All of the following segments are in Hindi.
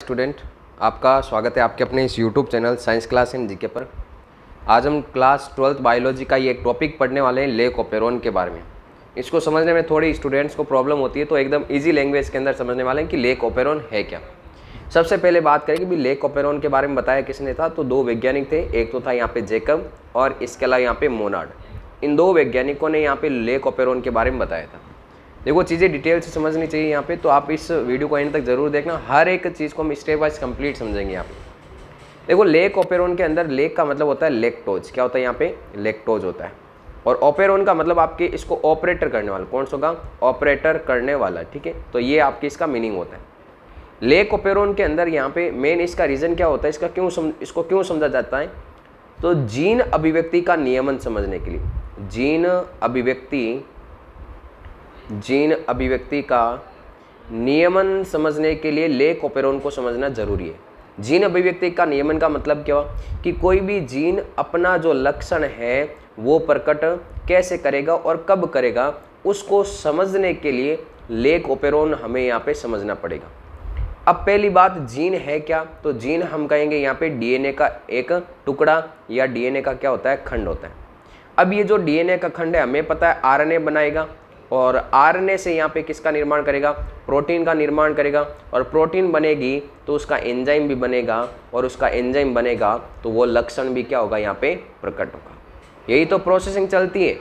स्टूडेंट, आपका स्वागत है आपके अपने इस YouTube channel science class in GK पर। आज हम क्लास 12th बायोलॉजी का ये एक टॉपिक पढ़ने वाले हैं, लेक ऑपेरॉन के बारे में। इसको समझने में थोड़ी स्टूडेंट्स को प्रॉब्लम होती है, तो एकदम इजी लैंग्वेज के अंदर समझने वाले हैं कि लेक ऑपेरॉन है क्या। सबसे पहले बात करें कि भी लेक ऑपेरॉन के बारे में बताया किसने था, तो दो वैज्ञानिक थे। एक तो था यहाँ पे जेकब और इसके अलावा यहाँ पे मोनार्ड। इन दो वैज्ञानिकों ने यहाँ पे लेक ऑपेरॉन के बारे में बताया था। देखो, चीज़ें डिटेल से समझनी चाहिए यहाँ पे, तो आप इस वीडियो को एंड तक जरूर देखना। हर एक चीज़ को हम स्टेप वाइज कंप्लीट समझेंगे यहाँ पे। देखो, लेक ऑपेरॉन के अंदर लेक का मतलब होता है लेक्टोज। क्या होता है यहाँ पे? लेक्टोज होता है। और ऑपेरॉन का मतलब आपके इसको ऑपरेटर करने वाला। कौन सा होगा? ऑपरेटर करने वाला। ठीक है, तो ये आपके इसका मीनिंग होता है। लेक ऑपेरॉन के अंदर यहाँ पे मेन इसका रीज़न क्या होता है, इसको क्यों समझा जाता है, तो जीन अभिव्यक्ति का नियमन समझने के लिए, जीन अभिव्यक्ति का नियमन समझने के लिए लेक ऑपेरॉन को समझना जरूरी है। जीन अभिव्यक्ति का नियमन का मतलब क्या हुआ कि कोई भी जीन अपना जो लक्षण है वो प्रकट कैसे करेगा और कब करेगा, उसको समझने के लिए लेक ऑपेरॉन हमें यहाँ पे समझना पड़ेगा। अब पहली बात, जीन है क्या, तो जीन हम कहेंगे यहाँ पे डीएनए का एक टुकड़ा या डीएनए का क्या होता है, खंड होता है। अब ये जो डीएनए का खंड है, हमें पता है आरएनए बनाएगा, और आरएनए से यहाँ पे किसका निर्माण करेगा? प्रोटीन का निर्माण करेगा। और प्रोटीन बनेगी तो उसका एंजाइम भी बनेगा, और उसका एंजाइम बनेगा तो वो लक्षण भी क्या होगा, यहाँ पे प्रकट होगा। यही तो प्रोसेसिंग चलती है।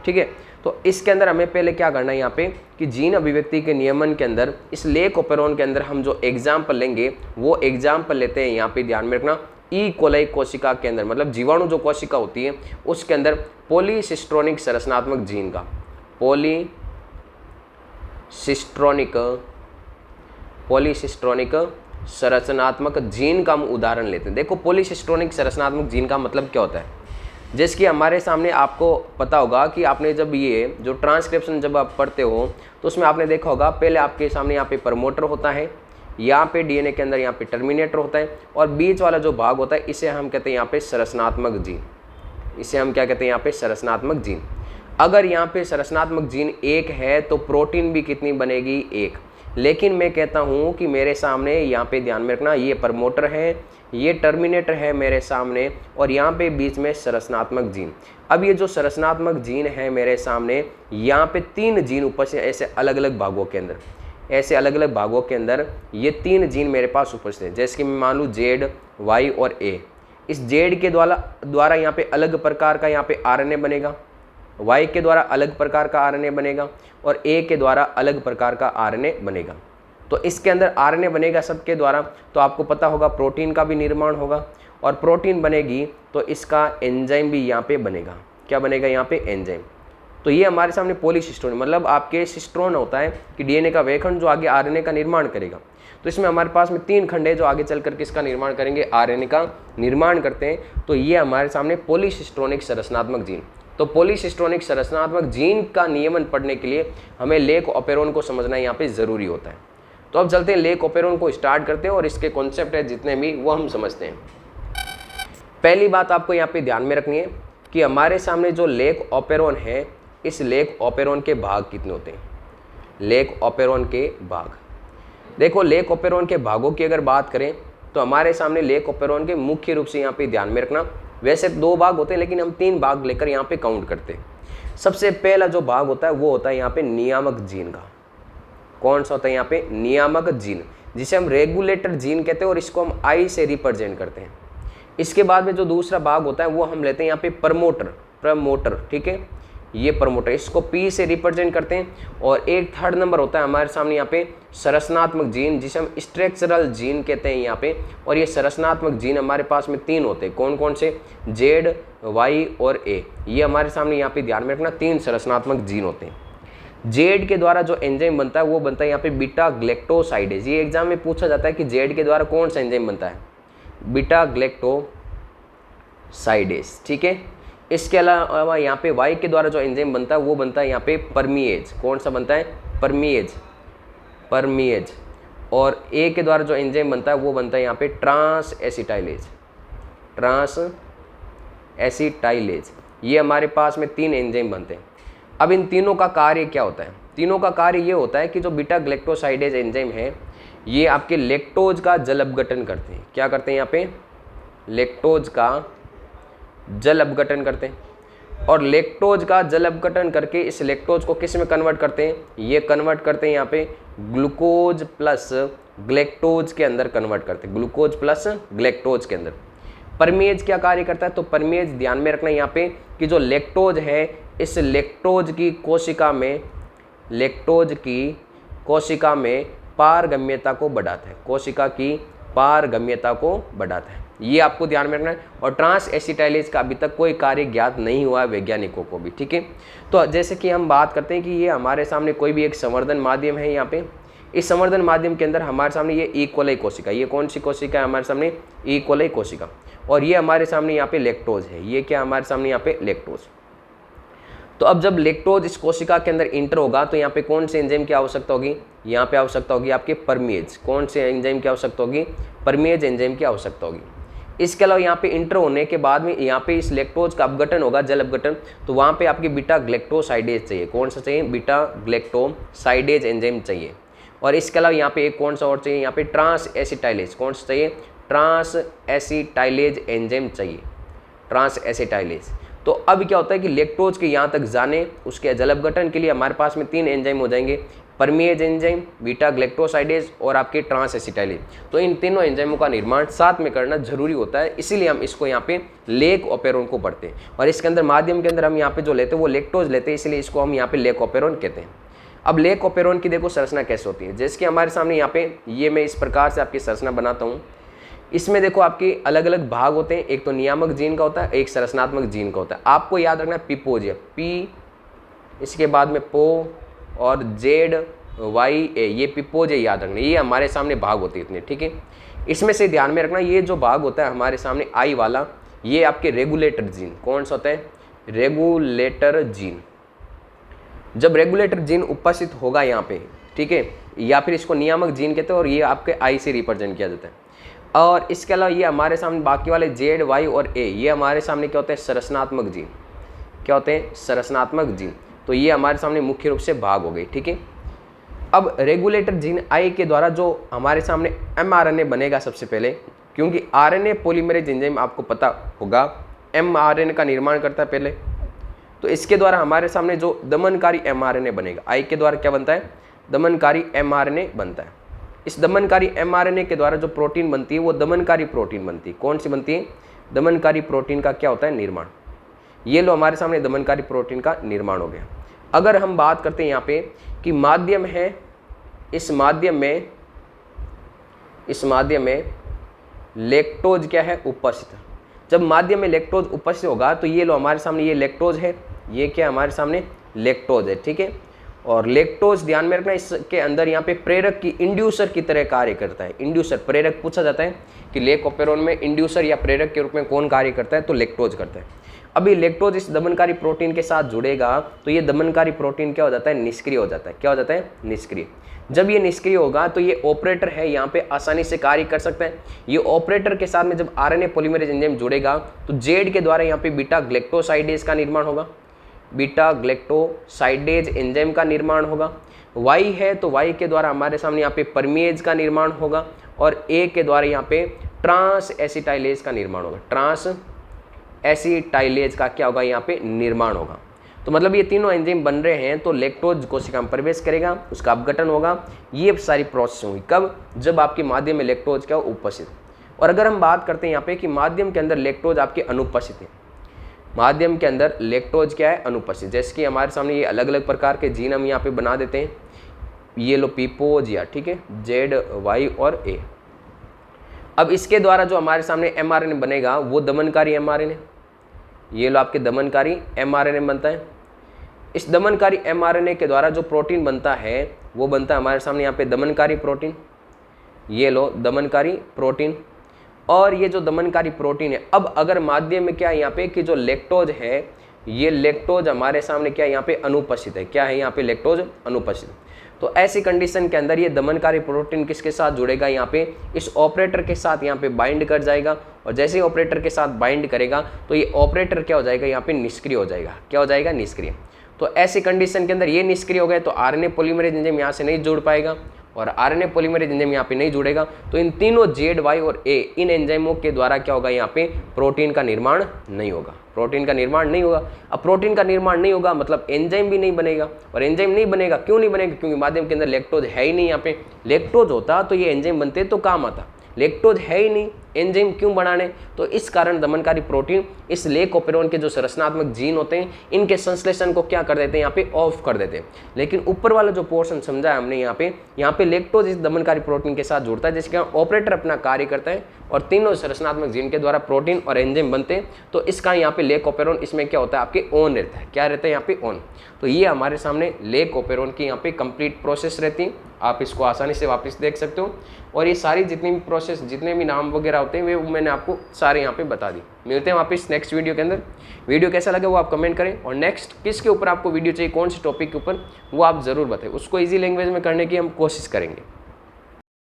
ठीक है, तो इसके अंदर हमें पहले क्या करना है यहाँ पे कि जीन अभिव्यक्ति के नियमन के अंदर इस लेक ऑपेरॉन के अंदर हम जो एग्जाम्पल लेंगे वो एग्जाम्पल लेते हैं, यहाँ पे ध्यान में रखना, ई कोलाई कोशिका के अंदर, मतलब जीवाणु जो कोशिका होती है उसके अंदर पॉलीसिस्ट्रोनिक संरचनात्मक जीन का, पॉलीसिस्ट्रोनिक संरचनात्मक जीन का हम उदाहरण लेते हैं। देखो, पॉलीसिस्ट्रोनिक संरचनात्मक जीन का मतलब क्या होता है, जैसे कि हमारे सामने आपको पता होगा कि आपने जब ये जो ट्रांसक्रिप्शन जब आप पढ़ते हो तो उसमें आपने देखा होगा, पहले आपके सामने यहाँ पे प्रमोटर होता है, यहाँ पे डीएनए के अंदर यहाँ पे टर्मिनेटर होता है, और बीच वाला जो भाग होता है इसे हम कहते हैं यहाँ पे संरचनात्मक जीन। इसे हम क्या कहते हैं यहाँ पे? संरचनात्मक जीन। अगर यहाँ पे संरचनात्मक जीन एक है तो प्रोटीन भी कितनी बनेगी? एक। लेकिन मैं कहता हूँ कि मेरे सामने यहाँ पे ध्यान में रखना, ये प्रमोटर है, ये टर्मिनेटर है मेरे सामने, और यहाँ पे बीच में संरचनात्मक जीन। अब ये जो संरचनात्मक जीन है मेरे सामने, यहाँ पे तीन जीन उपस्थित है, ऐसे अलग अलग भागों के अंदर ये तीन जीन मेरे पास उपस्थित है। जैसे कि मैं मान लूँ जेड, वाई और ए। इस जेड के द्वारा यहाँ पे अलग प्रकार का यहाँ पे आरएनए बनेगा, वाई के द्वारा अलग प्रकार का आरएनए बनेगा, और ए के द्वारा अलग प्रकार का आरएनए बनेगा। तो इसके अंदर आरएनए बनेगा सबके द्वारा, तो आपको पता होगा प्रोटीन का भी निर्माण होगा, और प्रोटीन बनेगी तो इसका एंजाइम भी यहाँ पे बनेगा। क्या बनेगा यहाँ पे? एंजाइम। तो ये हमारे सामने पॉलीसिस्ट्रोन, मतलब आपके सिस्ट्रोन होता है कि डीएनए का वह खंड जो आगे आरएनए का निर्माण करेगा। तो इसमें हमारे पास में तीन खंड है जो आगे चलकर किसका निर्माण करेंगे? आरएनए का निर्माण करते हैं। तो ये हमारे सामने पॉलीसिस्ट्रोनिक संरचनात्मक जीन। तो पॉलीसिस्ट्रोनिक संरचनात्मक जीन का नियमन पढ़ने के लिए हमें लेक ऑपेरॉन को समझना यहाँ पे ज़रूरी होता है। तो अब चलते हैं लेक ऑपेरॉन को स्टार्ट करते हैं, और इसके कॉन्सेप्ट है जितने भी वो हम समझते हैं। पहली बात आपको यहाँ पे ध्यान में रखनी है कि हमारे सामने जो लेक ऑपेरॉन है, इस लेक ऑपेरॉन के भाग कितने होते हैं? लेक ऑपेरॉन के भाग, देखो लेक ऑपेरॉन के भागों की अगर बात करें तो हमारे सामने लेक ऑपेरॉन के मुख्य रूप से यहाँ पे ध्यान में रखना, वैसे दो भाग होते हैं लेकिन हम तीन भाग लेकर यहाँ पे काउंट करते हैं। सबसे पहला जो भाग होता है वो होता है यहाँ पे नियामक जीन का। कौन सा होता है यहाँ पे? नियामक जीन, जिसे हम रेगुलेटर जीन कहते हैं, और इसको हम आई से रिप्रेजेंट करते हैं। इसके बाद में जो दूसरा भाग होता है वो हम लेते हैं यहाँ पे प्रमोटर। ठीक है, ये प्रमोटर, इसको पी से रिप्रेजेंट करते हैं। और एक थर्ड नंबर होता है हमारे सामने यहाँ पे संरचनात्मक जीन, जिसे हम स्ट्रक्चरल जीन कहते हैं यहाँ पे। और ये संरचनात्मक जीन हमारे पास में तीन होते हैं। कौन कौन से? जेड, वाई और ए। ये हमारे सामने यहाँ पे ध्यान में रखना, तीन संरचनात्मक जीन होते हैं। जेड के द्वारा जो एंजाइम बनता है वो बनता है यहाँ पे बीटा ग्लैक्टोसाइडेज। ये एग्जाम में पूछा जाता है कि जेड के द्वारा कौन सा एंजाइम बनता है? Beta galactosidase. ठीक है, इसके अलावा यहाँ पे वाई के द्वारा जो एंजाइम बनता है वो बनता है यहाँ पे परमीएज। कौन सा बनता है? परमीएज। और ए के द्वारा जो एंजाइम बनता है वो बनता है यहाँ पे ट्रांस एसिटाइलेज। ये हमारे पास में तीन एंजाइम बनते हैं। अब इन तीनों का कार्य क्या होता है? तीनों का कार्य ये होता है कि जो बीटा ग्लैक्टोसाइडेज एंजाइम है, ये आपके लैक्टोज का जल अपघटन करते हैं। क्या करते हैं यहाँ पे? लैक्टोज का जल अपघटन करते हैं। और लैक्टोज का जल अपघटन करके इस लैक्टोज को किस में कन्वर्ट करते हैं? ये कन्वर्ट करते हैं यहाँ पे ग्लूकोज प्लस ग्लैक्टोज के अंदर कन्वर्ट करते हैं, ग्लूकोज प्लस ग्लैक्टोज के अंदर। परमेज क्या कार्य करता है? तो परमेज ध्यान में रखना यहाँ पे कि जो लैक्टोज है, इस लैक्टोज की कोशिका में, लैक्टोज की कोशिका में पारगम्यता को बढ़ाता है, कोशिका की पारगम्यता को बढ़ाता है। ये आपको ध्यान में रखना है। और ट्रांस एसिटाइलेज का अभी तक कोई कार्य ज्ञात नहीं हुआ है वैज्ञानिकों को भी, ठीक है। तो जैसे कि हम बात करते हैं कि ये हमारे सामने कोई भी एक संवर्धन माध्यम है, यहाँ पे इस संवर्धन माध्यम के अंदर हमारे सामने ये ई कोलाई कोशिका, ये कौन सी कोशिका है हमारे सामने? ई कोलाई कोशिका। और ये हमारे सामने यहाँ पे लैक्टोज है, ये क्या हमारे सामने यहाँ पे? लैक्टोज। तो अब जब लैक्टोज इस कोशिका के अंदर इंटर होगा तो यहाँ पे कौन से एंजाइम की आवश्यकता होगी? यहाँ पे आवश्यकता होगी आपके परमेज। कौन से एंजाइम की आवश्यकता होगी? परमेज एंजाइम की आवश्यकता होगी। इसके अलावा यहाँ पे इंटर होने के बाद में यहाँ पे इस लैक्टोज का अपघटन होगा, जल अपघटन, तो वहाँ पे आपकी बीटा ग्लैक्टोसाइडेज चाहिए। कौन सा चाहिए? बीटा ग्लैक्टोसाइडेज एंजाइम चाहिए। और इसके अलावा यहाँ पे एक कौन सा और चाहिए? यहाँ पे ट्रांस एसिटाइलेज। कौन सा चाहिए? ट्रांस एसिटाइलेज एंजाइम चाहिए, ट्रांस एसिटाइलेज। तो अब क्या होता है कि लैक्टोज के यहाँ तक जाने, उसके जल अपघटन के लिए हमारे पास में 3 एंजाइम हो जाएंगे, परमेज एंजाइम, बीटा ग्लैक्टोसाइडेज और आपके ट्रांस एसिटाइलेज। तो इन तीनों एंजाइमों का निर्माण साथ में करना जरूरी होता है, इसीलिए हम इसको यहाँ पे लेक ओपेरोन को पढ़ते हैं। और इसके अंदर माध्यम के अंदर हम यहाँ पे जो लेते हैं वो लैक्टोज लेते हैं, इसलिए इसको हम यहाँ पे लेक ओपेरोन कहते हैं। अब लेक ओपेरोन की देखो संरचना कैसे होती है। जैसे कि हमारे सामने यहाँ पे ये मैं इस प्रकार से आपकी संरचना बनाता हूँ। इसमें देखो आपके अलग अलग भाग होते हैं, एक तो नियामक जीन का होता है, एक संरचनात्मक जीन का होता है। आपको याद रखना पीपोज है, पी, इसके बाद में पो और जेड वाई ए, ये पीपोज है, याद रखना। ये हमारे सामने भाग होते हैं इतने, ठीक है। इसमें से ध्यान में रखना ये जो भाग होता है हमारे सामने आई वाला, ये आपके रेगुलेटर जीन। कौन सा होता है? Regulator gene. जब रेगुलेटर जीन उपस्थित होगा यहाँ पे, ठीक है, या फिर इसको नियामक जीन कहते हैं, और ये आपके आई से रिप्रेजेंट किया जाता है। और इसके अलावा ये हमारे सामने बाकी वाले जेड वाई और ए, ये हमारे सामने क्या होते हैं? संरचनात्मक जीन। क्या होते हैं? संरचनात्मक जीन। तो ये हमारे सामने मुख्य रूप से भाग हो गई, ठीक है। अब रेगुलेटर जीन आई के द्वारा जो हमारे सामने mRNA बनेगा सबसे पहले, क्योंकि RNA पॉलीमरेज एंजाइम आपको पता होगा mRNA का निर्माण करता है पहले, तो इसके द्वारा हमारे सामने जो दमनकारी mRNA बनेगा, आई के द्वारा क्या बनता है? दमनकारी mRNA बनता है। इस दमनकारी mRNA के द्वारा जो प्रोटीन बनती है वो दमनकारी प्रोटीन बनती है। कौन सी बनती है? दमनकारी प्रोटीन का क्या होता है? निर्माण। ये लो हमारे सामने दमनकारी प्रोटीन का निर्माण हो गया। अगर हम बात करते हैं यहाँ पे कि माध्यम है, इस माध्यम में लैक्टोज क्या है? उपस्थित। जब माध्यम में लैक्टोज उपस्थित होगा तो ये लो हमारे सामने ये लैक्टोज है, ये क्या हमारे सामने? लैक्टोज है, ठीक है। और लैक्टोज ध्यान में रखना इसके अंदर यहाँ पे प्रेरक की, इंड्यूसर की तरह कार्य करता है। इंड्यूसर, प्रेरक पूछा जाता है कि लेक ओपेरोन में इंड्यूसर या प्रेरक के रूप में कौन कार्य करता है? तो लैक्टोज करता है। अभी लैक्टोज इस दमनकारी प्रोटीन के साथ जुड़ेगा तो ये दमनकारी प्रोटीन क्या हो जाता है? निष्क्रिय हो जाता है। क्या हो जाता है? निष्क्रिय। जब ये निष्क्रिय होगा तो ये ऑपरेटर है यहाँ पे आसानी से कार्य कर सकता है। ये ऑपरेटर के साथ में जब RNA पॉलीमरेज एंजाइम जुड़ेगा तो जेड के द्वारा यहाँ पे बीटा ग्लैक्टोसाइडेज का निर्माण होगा, बीटा ग्लैक्टोसाइडेज एंजाइम का निर्माण होगा। वाई है तो वाई के द्वारा हमारे सामने यहाँ पे परमेज का निर्माण होगा, और ए के द्वारा यहाँ पे ट्रांस एसिटाइलेज का निर्माण होगा। ट्रांस एसिटाइलेज का क्या होगा? यहाँ पे निर्माण होगा। तो मतलब ये तीनों एंजाइम बन रहे हैं तो लैक्टोज कोशिका में प्रवेश करेगा, उसका अपघटन होगा। ये सारी प्रोसेस होगी कब? जब आपके माध्यम में लैक्टोज क्या उपस्थित। और अगर हम बात करते हैं यहाँ पे कि माध्यम के अंदर लैक्टोज आपके अनुपस्थित है, माध्यम के अंदर लैक्टोज क्या है? अनुपस्थित। जैसे कि हमारे सामने ये अलग अलग प्रकार के जीन हम यहाँ पे बना देते हैं, ये लो पीपोज या, ठीक है, जेड वाई और ए। अब इसके द्वारा जो हमारे सामने mRNA बनेगा वो दमनकारी mRNA, ये लो आपके दमनकारी mRNA बनता है। इस दमनकारी mRNA के द्वारा जो प्रोटीन बनता है वो बनता है हमारे सामने यहाँ पे दमनकारी प्रोटीन, ये लो दमनकारी प्रोटीन। और ये जो दमनकारी प्रोटीन है, अब अगर माध्यम में क्या है यहाँ पे कि जो लैक्टोज है, ये लैक्टोज हमारे सामने क्या है? यहाँ पे अनुपस्थित है। क्या है यहाँ पे? लैक्टोज अनुपस्थित। तो ऐसी कंडीशन के अंदर ये दमनकारी प्रोटीन किसके साथ जुड़ेगा? यहाँ पे इस ऑपरेटर के साथ यहाँ पे बाइंड कर जाएगा, और जैसे ही ऑपरेटर के साथ बाइंड करेगा तो ये ऑपरेटर क्या हो जाएगा? यहाँ पे निष्क्रिय हो जाएगा। क्या हो जाएगा? निष्क्रिय। तो ऐसी कंडीशन के अंदर ये निष्क्रिय हो गए तो RNA पॉलीमरेज एंजाइम यहाँ से नहीं जुड़ पाएगा, और आरएनए पॉलीमरेज एंजाइम यहाँ पे नहीं जुड़ेगा, तो इन तीनों जेड, वाई और ए इन एंजाइमों के द्वारा क्या होगा, यहाँ पे प्रोटीन का निर्माण नहीं होगा, प्रोटीन का निर्माण नहीं होगा। अब प्रोटीन का निर्माण नहीं होगा मतलब एंजाइम भी नहीं बनेगा, और एंजाइम नहीं बनेगा, क्यों नहीं बनेगा, क्योंकि माध्यम के अंदर लैक्टोज है ही नहीं। यहाँ पे लैक्टोज होता तो ये एंजाइम बनते तो काम आता, लैक्टोज है ही नहीं, एंजाइम क्यों बनाने, तो इस कारण दमनकारी प्रोटीन इस लेकोपेरोन के जो संरचनात्मक जीन होते हैं इनके संश्लेषण को क्या कर देते हैं, यहाँ पे ऑफ कर देते हैं। लेकिन ऊपर वाला जो पोर्शन समझा है हमने, यहाँ पे लैक्टोज इस दमनकारी प्रोटीन के साथ जुड़ता है, जिसके ऑपरेटर अपना कार्य करता है और तीनों संरचनात्मक जीन के द्वारा प्रोटीन और एंजाइम बनते हैं। तो इसका यहाँ पे लेकोपेरोन इसमें क्या होता है, आपके ऑन रहता है, क्या रहता है यहाँ पे ऑन। तो ये हमारे सामने लेकोपेरोन की यहाँ पे कंप्लीट प्रोसेस रहती है, आप इसको आसानी से वापस देख सकते हो। और ये सारी जितनी भी प्रोसेस, जितने भी नाम वगैरह होते हैं वो मैंने आपको सारे यहाँ पे बता दी। मिलते हैं वापस नेक्स्ट वीडियो के अंदर। वीडियो कैसा लगा वो आप कमेंट करें, और नेक्स्ट किसके ऊपर आपको वीडियो चाहिए, कौन से टॉपिक के ऊपर, वो आप ज़रूर बताएं, उसको ईजी लैंग्वेज में करने की हम कोशिश करेंगे।